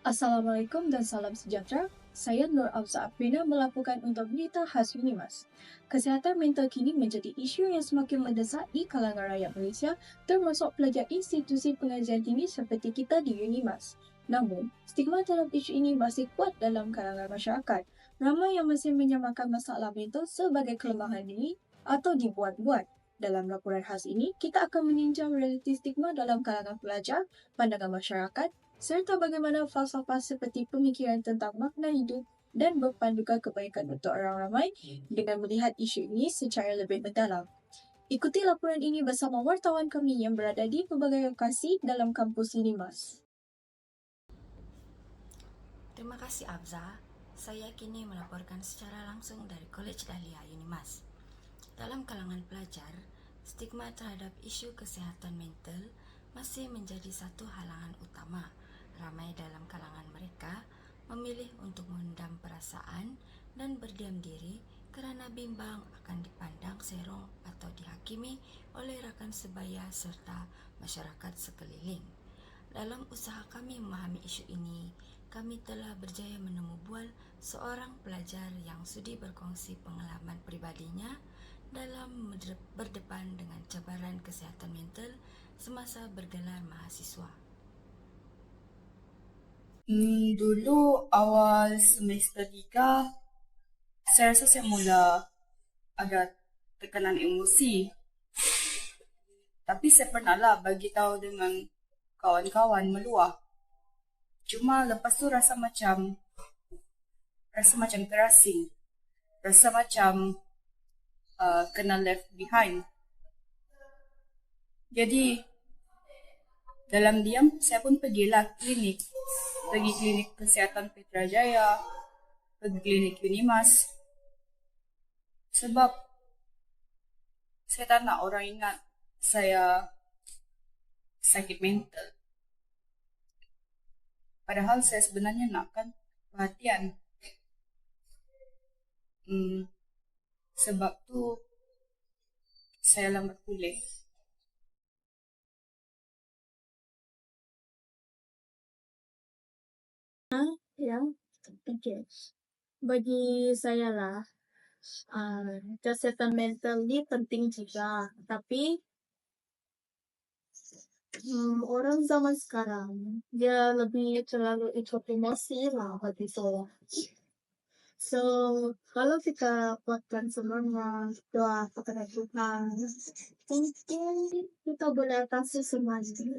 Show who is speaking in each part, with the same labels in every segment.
Speaker 1: Assalamualaikum dan salam sejahtera. Saya Nur Afza Afrina melaporkan untuk berita khas Unimas. Kesihatan mental kini menjadi isu yang semakin mendesak di kalangan rakyat Malaysia, termasuk pelajar institusi pengajian tinggi seperti kita di Unimas. Namun, stigma terhadap isu ini masih kuat dalam kalangan masyarakat. Ramai yang masih menyamakan masalah mental sebagai kelemahan diri atau dibuat-buat. Dalam laporan khas ini, kita akan meninjau realiti stigma dalam kalangan pelajar, pandangan masyarakat, serta bagaimana falsafah seperti pemikiran tentang makna hidup dan berpandukan kebaikan untuk orang ramai dengan melihat isu ini secara lebih mendalam. Ikuti laporan ini bersama wartawan kami yang berada di pelbagai lokasi dalam kampus Limas.
Speaker 2: Terima kasih Abza. Saya kini melaporkan secara langsung dari Kolej Dahlia Unimas. Dalam kalangan pelajar, stigma terhadap isu kesihatan mental masih menjadi satu halangan utama. Ramai dalam kalangan mereka memilih untuk memendam perasaan dan berdiam diri kerana bimbang akan dipandang serong atau dihakimi oleh rakan sebaya serta masyarakat sekeliling. Dalam usaha kami memahami isu ini, kami telah berjaya menemu bual seorang pelajar yang sudi berkongsi pengalaman pribadinya dalam berdepan dengan cabaran kesihatan mental semasa bergelar mahasiswa.
Speaker 3: Dulu awal semester 3, saya rasa saya mula ada tekanan emosi. Tapi saya pernah lah bagi tahu dengan kawan-kawan meluah. Cuma lepas tu rasa macam terasing. Rasa macam kena left behind. Jadi dalam diam saya pun pergilah klinik. Pergi klinik kesihatan Putrajaya, pergi klinik Unimas. Sebab saya tak nak orang ingat saya sakit mental. Padahal saya sebenarnya nakkan perhatian. Sebab tu saya lambat pulih.
Speaker 1: Ya, okay. Bagi saya lah, kesihatan mental ni penting juga. Tapi orang zaman sekarang dia lebih terlalu ikut emosi lah bagi saya. So, kalau kita buatkan semangat, doa kepada Tuhan, mungkin kita boleh atasi semua ini.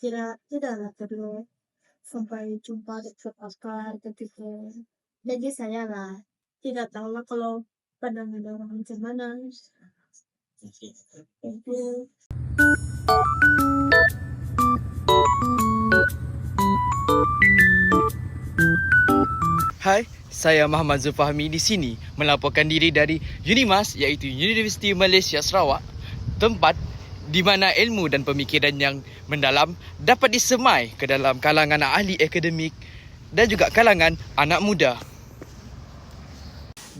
Speaker 1: Tidaklah perlu sampai jumpa dokter pakar ketika. Bagi saya lah, tidak tahu lah kalau pandangan orang macam mana. Thank you.
Speaker 4: Hai, saya Muhammad Zulfahmi di sini melaporkan diri dari Unimas iaitu Universiti Malaysia Sarawak, tempat di mana ilmu dan pemikiran yang mendalam dapat disemai ke dalam kalangan ahli akademik dan juga kalangan anak muda.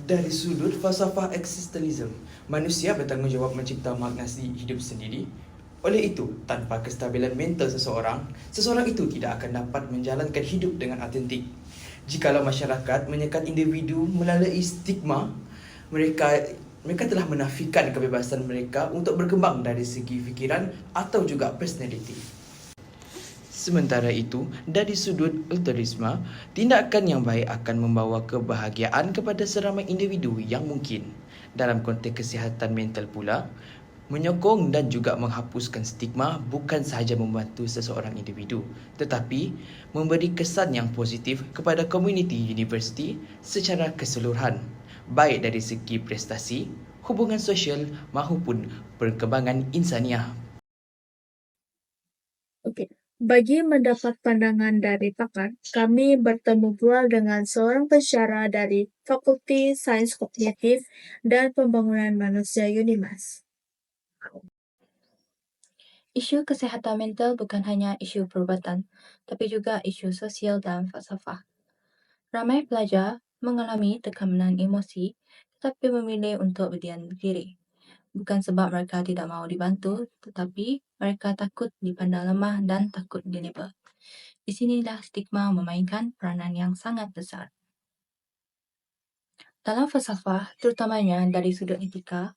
Speaker 4: Dari sudut falsafah eksistensialisme, manusia bertanggungjawab mencipta makna hidup sendiri. Oleh itu, tanpa kestabilan mental seseorang itu tidak akan dapat menjalankan hidup dengan autentik. Jikalau masyarakat menyekat individu melalui stigma, mereka telah menafikan kebebasan mereka untuk berkembang dari segi fikiran atau juga personality. Sementara itu, dari sudut altruisme, tindakan yang baik akan membawa kebahagiaan kepada seramai individu yang mungkin. Dalam konteks kesihatan mental pula, menyokong dan juga menghapuskan stigma bukan sahaja membantu seseorang individu, tetapi memberi kesan yang positif kepada komuniti universiti secara keseluruhan, baik dari segi prestasi, hubungan sosial maupun perkembangan insaniah.
Speaker 1: Okey. Bagi mendapat pandangan dari pakar, kami bertemu bual dengan seorang pensyarah dari Fakulti Sains Kognitif dan Pembangunan Manusia Unimas.
Speaker 2: Isu kesihatan mental bukan hanya isu perubatan, tapi juga isu sosial dan falsafah. Ramai pelajar mengalami tekanan emosi tetapi memilih untuk berdiam diri. Bukan sebab mereka tidak mahu dibantu, tetapi mereka takut dipandang lemah dan takut dilabel. Di sinilah stigma memainkan peranan yang sangat besar. Dalam falsafah, terutamanya dari sudut etika,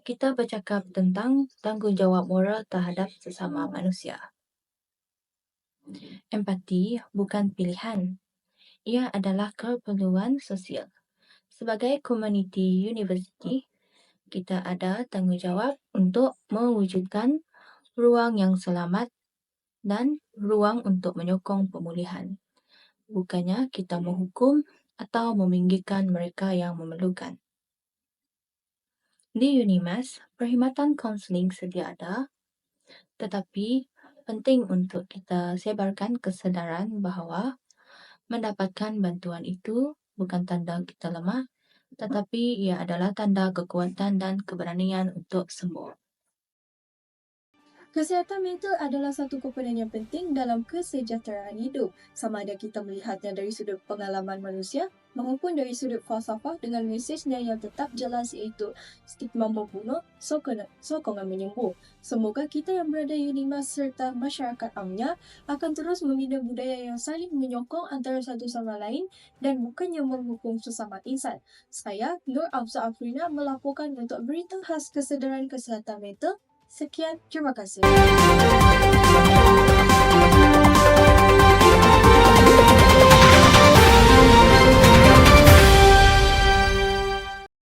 Speaker 2: kita bercakap tentang tanggungjawab moral terhadap sesama manusia. Empati bukan pilihan. Ia adalah keperluan sosial. Sebagai komuniti universiti, kita ada tanggungjawab untuk mewujudkan ruang yang selamat dan ruang untuk menyokong pemulihan. Bukannya kita menghukum atau meminggirkan mereka yang memerlukan. Di UNIMAS, perkhidmatan kaunseling sedia ada, tetapi penting untuk kita sebarkan kesedaran bahawa mendapatkan bantuan itu bukan tanda kita lemah, tetapi ia adalah tanda kekuatan dan keberanian untuk sembuh.
Speaker 1: Kesihatan mental adalah satu komponen yang penting dalam kesejahteraan hidup, sama ada kita melihatnya dari sudut pengalaman manusia maupun dari sudut falsafah dengan mesejnya yang tetap jelas iaitu stigma membunuh, sokongan menyembuh. Semoga kita yang berada di UNIMAS serta masyarakat amnya akan terus membina budaya yang saling menyokong antara satu sama lain dan bukannya menghukum sesama insan. Saya, Nur Afza Afrina, melaporkan untuk berita khas kesedaran kesihatan mental. Sekian, terima kasih.